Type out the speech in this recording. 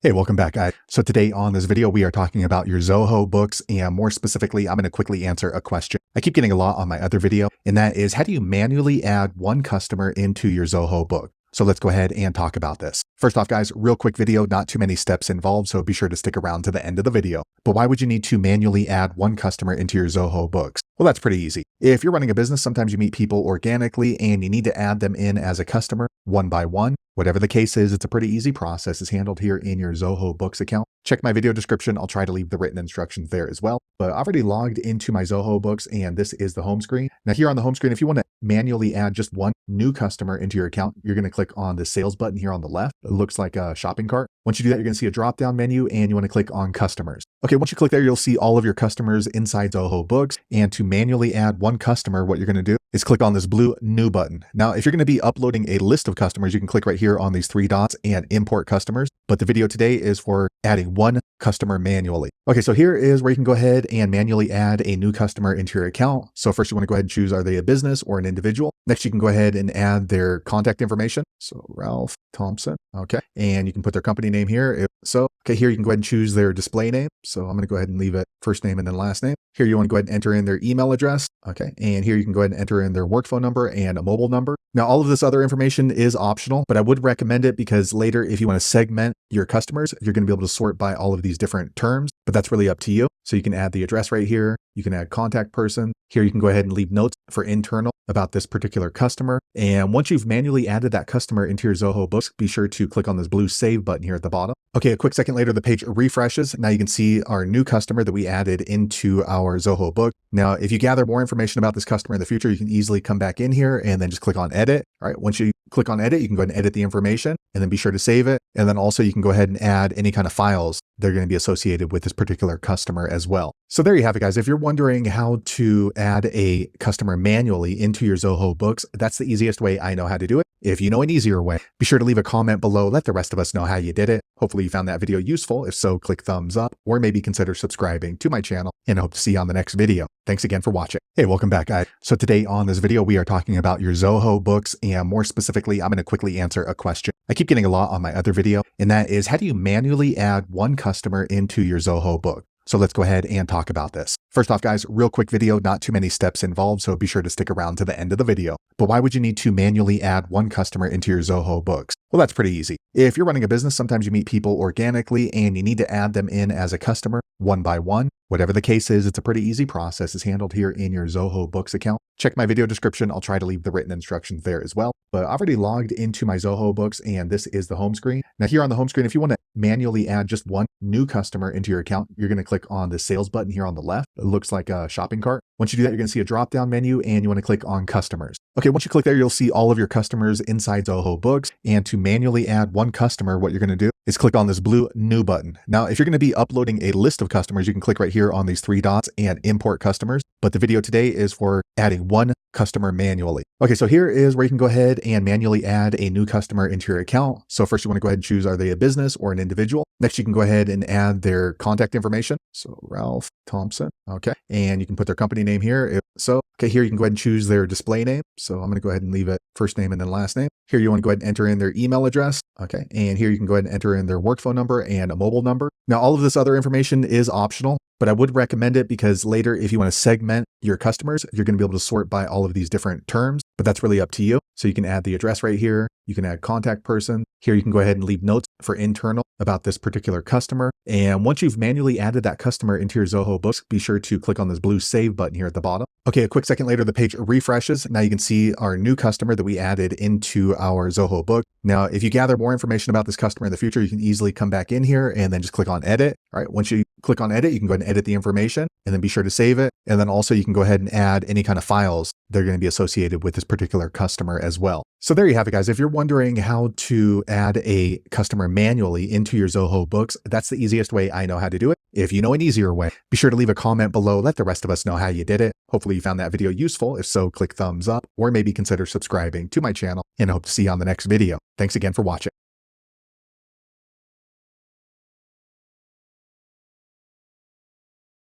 Hey, welcome back, guys. So today on this video, we are talking about your Zoho Books, and more specifically, I'm going to quickly answer a question I keep getting a lot on my other video, and that is, how do you manually add one customer into your Zoho book? So let's go ahead and talk about this. First off, guys, real quick video, not too many steps involved, so be sure to stick around to the end of the video. But why would you need to manually add one customer into your Zoho Books? Well, that's pretty easy. If you're running a business, sometimes you meet people organically and you need to add them in as a customer one by one. Whatever the case is, it's a pretty easy process. It's handled here in your Zoho Books account. Check my video description. I'll try to leave the written instructions there as well. But I've already logged into my Zoho Books, and this is the home screen. Now here on the home screen, if you want to manually add just one new customer into your account, you're going to click on the sales button here on the left. It looks like a shopping cart. Once you do that, you're going to see a drop-down menu, and you want to click on customers. Okay, once you click there, you'll see all of your customers inside Zoho Books. And to manually add one customer, what you're going to do is click on this blue new button. Now, if you're going to be uploading a list of customers, you can click right here on these three dots and import customers. But the video today is for adding one customer manually. Okay, so here is where you can go ahead and manually add a new customer into your account. So first you want to go ahead and choose, are they a business or an individual? Next, you can go ahead and add their contact information. So Ralph Thompson. Okay. And you can put their company name here. Okay, here you can go ahead and choose their display name. So I'm going to go ahead and leave it first name and then last name. Here you want to go ahead and enter in their email address. Okay. And here you can go ahead and enter in their work phone number and a mobile number. Now, all of this other information is optional, but I would recommend it because later, if you want to segment your customers, you're going to be able to sort by all of these different terms, but that's really up to you. So you can add the address right here. You can add contact person. Here you can go ahead and leave notes for internal about this particular customer. And once you've manually added that customer into your Zoho Books, be sure to click on this blue save button here at the bottom. Okay, a quick second later, the page refreshes. Now you can see our new customer that we added into our Zoho book. Now, if you gather more information about this customer in the future, you can easily come back in here and then just click on edit. All right, once you click on edit, you can go ahead and edit the information and then be sure to save it. And then also you can go ahead and add any kind of files that are going to be associated with this particular customer as well. So there you have it, guys. If you're wondering how to add a customer manually into your Zoho Books, that's the easiest way I know how to do it. If you know an easier way, be sure to leave a comment below. Let the rest of us know how you did it. Hopefully you found that video useful. If so, click thumbs up or maybe consider subscribing to my channel, and I hope to see you on the next video. Thanks again for watching. Hey, welcome back, guys. So today on this video, we are talking about your Zoho Books, and more specifically, I'm going to quickly answer a question I keep getting a lot on my other video, and that is, how do you manually add one customer into your Zoho book? So let's go ahead and talk about this. First off, guys, real quick video, not too many steps involved, so be sure to stick around to the end of the video. But why would you need to manually add one customer into your Zoho Books? Well, that's pretty easy. If you're running a business, sometimes you meet people organically and you need to add them in as a customer one by one. Whatever the case is, it's a pretty easy process. It's handled here in your Zoho Books account. Check my video description. I'll try to leave the written instructions there as well. But I've already logged into my Zoho Books, and this is the home screen. Now here on the home screen, if you want to manually add just one new customer into your account, you're going to click on the sales button here on the left. It looks like a shopping cart. Once you do that, you're going to see a drop-down menu, and you want to click on customers. Okay, once you click there, you'll see all of your customers inside Zoho Books. And to manually add one customer, what you're going to do is click on this blue new button. Now, if you're going to be uploading a list of customers, you can click right here on these three dots and import customers. But the video today is for adding one customer manually. Okay, so here is where you can go ahead and manually add a new customer into your account. So first you want to go ahead and choose, are they a business or an individual? Next, you can go ahead and add their contact information. So Ralph Thompson. Okay. And you can put their company name here. Okay, here you can go ahead and choose their display name. So I'm going to go ahead and leave it first name and then last name. Here you want to go ahead and enter in their email address. Okay. And here you can go ahead and enter in their work phone number and a mobile number. Now, all of this other information is optional, but I would recommend it because later, if you want to segment your customers, you're going to be able to sort by all of these different terms, but that's really up to you. So you can add the address right here. You can add contact person. Here you can go ahead and leave notes for internal about this particular customer. And once you've manually added that customer into your Zoho Books, be sure to click on this blue save button here at the bottom. Okay, a quick second later, the page refreshes. Now you can see our new customer that we added into our Zoho book. Now, if you gather more information about this customer in the future, you can easily come back in here and then just click on edit. All right, once you click on edit, you can go ahead and edit the information and then be sure to save it. And then also you can go ahead and add any kind of files that are going to be associated with this particular customer as well. So there you have it, guys. If you're wondering how to add a customer manually into your Zoho Books, that's the easiest way I know how to do it. If you know an easier way, be sure to leave a comment below. Let the rest of us know how you did it. Hopefully you found that video useful. If so, click thumbs up or maybe consider subscribing to my channel, and I hope to see you on the next video. Thanks again for watching.